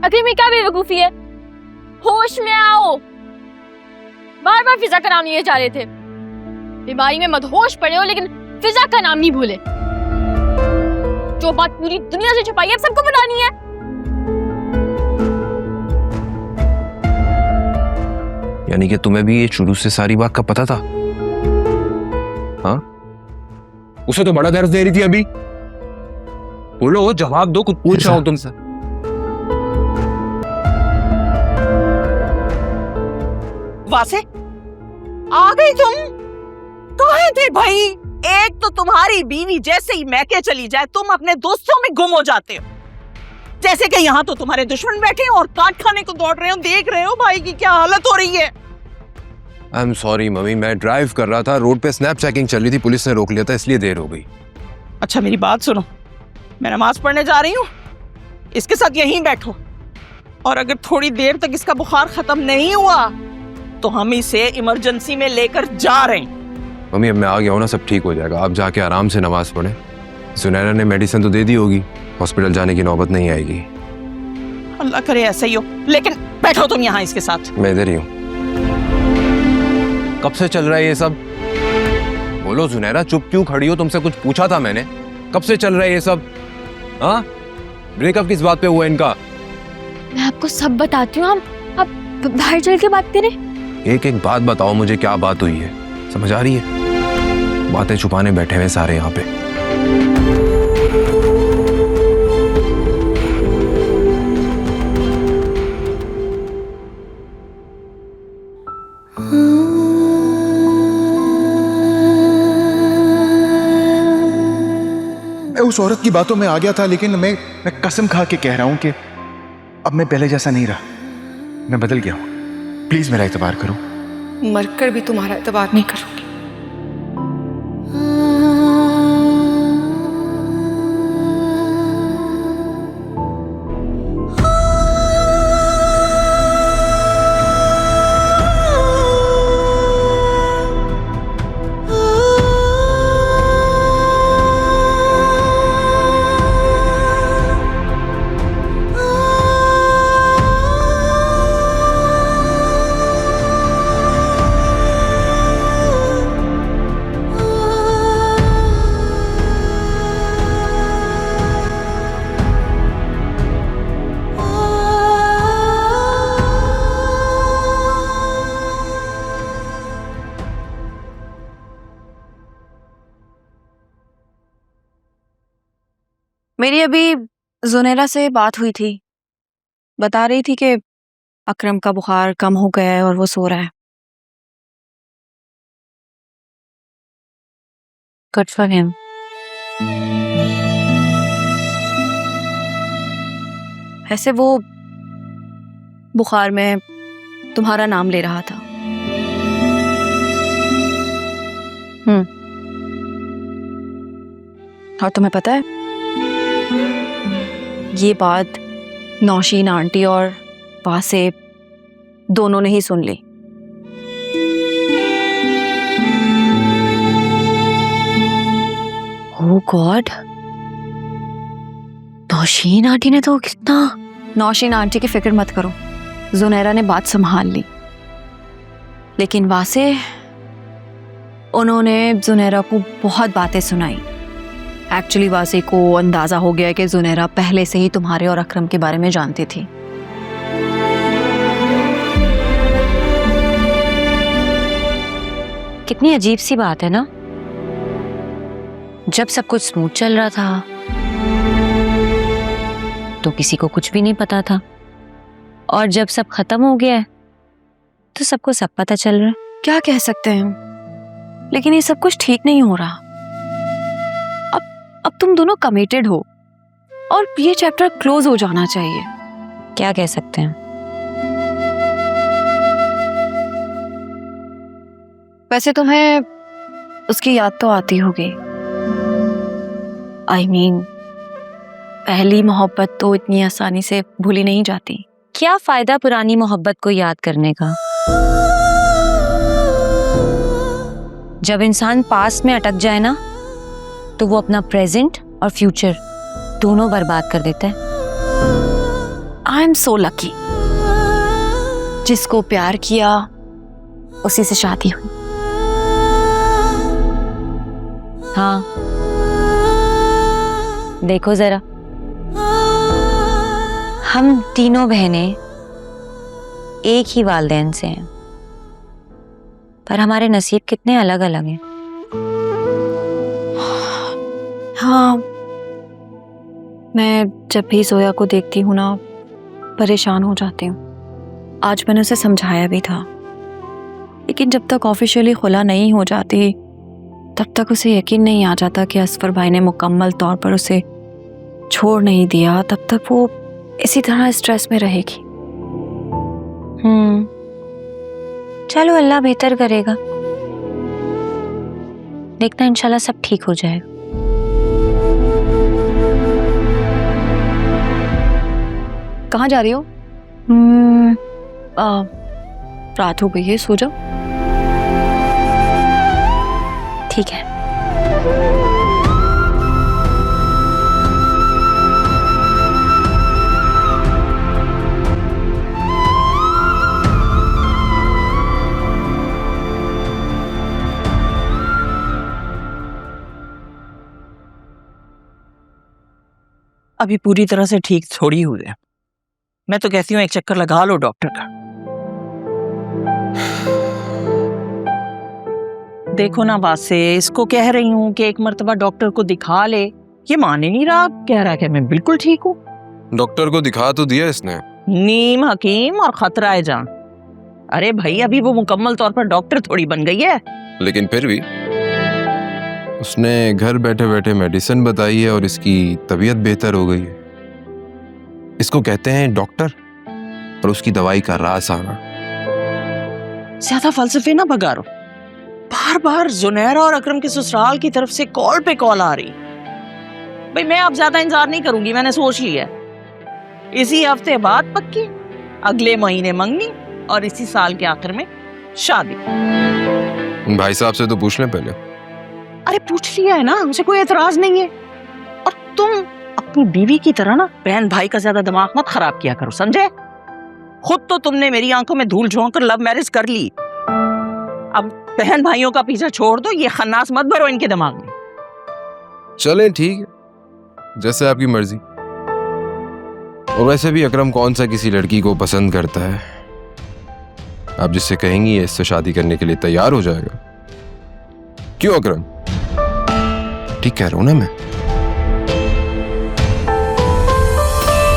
आखिर में क्या बेवकूफी है? होश में आओ। बार बार फिजा का नाम लिए जा रहे थे। बीमारी में मदहोश पड़े हो लेकिन फिजा का नाम नहीं भूले। जो बात पूरी दुनिया से छुपाई है सबको बतानी है। यानी कि तुम्हें भी ये शुरू से सारी बात का पता था? हाँ, उसे तो बड़ा दर्द दे रही थी अभी। बोलो, जवाब दो, कुछ पूछ रहा हूं तुमसे। वासे, आ गई तुम? कहाँ थे भाई? एक तो तुम्हारी बीवी जैसे ही मैके चली जाए तुम अपने दोस्तों में गुम हो जाते हो। जैसे कि यहाँ तो तुम्हारे दुश्मन बैठे हैं और काट खाने को दौड़ रहे हो। देख रहे हो भाई की क्या हालत हो रही है। आई एम सॉरी मम्मी, मैं ड्राइव कर रहा था, रोड पे स्नैप चेकिंग चल रही थी, पुलिस ने रोक लिया था, इसलिए देर हो गई। अच्छा मेरी बात सुनो, मैं नमाज पढ़ने जा रही हूँ, इसके साथ यहीं बैठो और अगर थोड़ी देर तक इसका बुखार खत्म नहीं हुआ तो हम इसे इमरजेंसी में लेकर जा रहे हैं। मम्मी अब मैं आ गया हूँ ना, सब ठीक हो जाएगा। आप जाके आराम से नमाज पढ़े। सुनैना ने मेडिसिन तो दे दी होगी, हॉस्पिटल जाने की नौबत नहीं आएगी। अल्लाह करे ऐसा ही हो। लेकिन बैठो तुम यहाँ इसके साथ। मैं इधर ही हूँ। कब से चल रहा है ये सब? बोलो सुनैना, चुप क्यों खड़ी हो? तुमसे कुछ पूछा था मैंने। कब से चल रहा है ये सब? हाँ, ब्रेकअप किस बात पे हुआ इनका? मैं आपको सब बताती हूँ। आप बाहर चल के बात करें। एक एक बात बताओ मुझे, क्या बात हुई है? समझ आ रही है? बातें छुपाने बैठे हुए सारे यहाँ पे। मैं उस औरत की बातों में आ गया था, लेकिन मैं कसम खा के कह रहा हूं कि अब मैं पहले जैसा नहीं रहा। मैं बदल गया हूं। प्लीज मेरा एतबार करो। मरकर भी तुम्हारा एतबार नहीं करूंगी। मेरी अभी जुनैरा से बात हुई थी। बता रही थी कि अकरम का बुखार कम हो गया है और वो सो रहा है। Good for him. ऐसे वो बुखार में तुम्हारा नाम ले रहा था। और तुम्हें पता है, ये बात नौशीन आंटी और वासे दोनों ने ही सुन ली। ओह गॉड, नौशीन आंटी ने तो कितना। नौशीन आंटी की फिक्र मत करो, जुनैरा ने बात संभाल ली। लेकिन वासे, उन्होंने जुनैरा को बहुत बातें सुनाई। एक्चुअली वासे को अंदाजा हो गया कि जुनैरा पहले से ही तुम्हारे और अकरम के बारे में जानती थी। कितनी अजीब सी बात है ना, जब सब कुछ स्मूथ चल रहा था तो किसी को कुछ भी नहीं पता था, और जब सब खत्म हो गया है तो सबको सब पता चल रहा है। क्या कह सकते हैं, लेकिन ये सब कुछ ठीक नहीं हो रहा। अब तुम दोनों कमिटेड हो और ये चैप्टर क्लोज हो जाना चाहिए। क्या कह सकते हैं? वैसे तुम्हें उसकी याद तो आती होगी। I mean, पहली मोहब्बत तो इतनी आसानी से भूली नहीं जाती। क्या फायदा पुरानी मोहब्बत को याद करने का, जब इंसान पास्ट में अटक जाए ना तो वो अपना प्रेजेंट और फ्यूचर दोनों बर्बाद कर देता है। आई एम सो लकी, जिसको प्यार किया उसी से शादी हुई। हाँ, देखो जरा, हम तीनों बहनें एक ही वालिदैन से हैं, पर हमारे नसीब कितने अलग अलग हैं। हाँ, मैं जब भी जोया को देखती हूँ ना, परेशान हो जाती हूँ। आज मैंने उसे समझाया भी था, लेकिन जब तक ऑफिशियली खुला नहीं हो जाती तब तक उसे यकीन नहीं आ जाता कि असफर भाई ने मुकम्मल तौर पर उसे छोड़ नहीं दिया। तब तक वो इसी तरह स्ट्रेस में रहेगी। चलो, अल्लाह बेहतर करेगा। देखना, इंशाल्लाह सब ठीक हो जाएगा। कहाँ जा रही हो? रात हो गई है, सो जाओ। ठीक है। अभी पूरी तरह से ठीक थोड़ी हुई है। मैं तो कहती हूँ एक चक्कर लगा लो डॉक्टर का। देखो ना वासे, इसको कह रही हूँ कि एक मर्तबा डॉक्टर को दिखा ले, ये मान ही नहीं रहा। कह रहा है कि मैं बिल्कुल ठीक हूँ। डॉक्टर को दिखा तो दिया इसने। नीम हकीम और खतरा है जान। अरे भाई, अभी वो मुकम्मल तौर पर डॉक्टर थोड़ी बन गई है। लेकिन फिर भी उसने घर बैठे बैठे मेडिसिन बताई है और इसकी तबीयत बेहतर हो गई है। इसको कहते हैं डॉक्टर और उसकी दवाई का रास आना। ज्यादा फलसफे ना बगारो। बार बार जुनैरा और अकरम के ससुराल की तरफ से कॉल पे कॉल आ रही। भाई मैं अब ज्यादा इंतजार नहीं करूंगी, मैंने सोच लिया है। इसी हफ्ते बाद पक्की, अगले महीने मंगनी और इसी साल के आखिर में शादी। भाई साहब से तो पूछ लें पहले। अरे पूछ लिया है ना, मुझे कोई एतराज नहीं है। और तुम अपनी बीवी की तरह ना बहन भाई का ज्यादा दिमाग मत खराब किया करो, समझे? खुद तो तुमने मेरी आंखों में धूल झोंक कर लव मैरिज कर ली। अब बहन भाइयों का पीछा छोड़ दो, ये खन्नास मत भरो इनके दिमाग में। चलें, ठीक है, जैसे आपकी मर्जी। और वैसे भी अकरम कौन सा किसी लड़की को पसंद करता है? आप जिससे कहेंगी इससे शादी करने के लिए तैयार हो जाएगा। क्यों अकरम? ठीक कह रहा हूं ना मैं?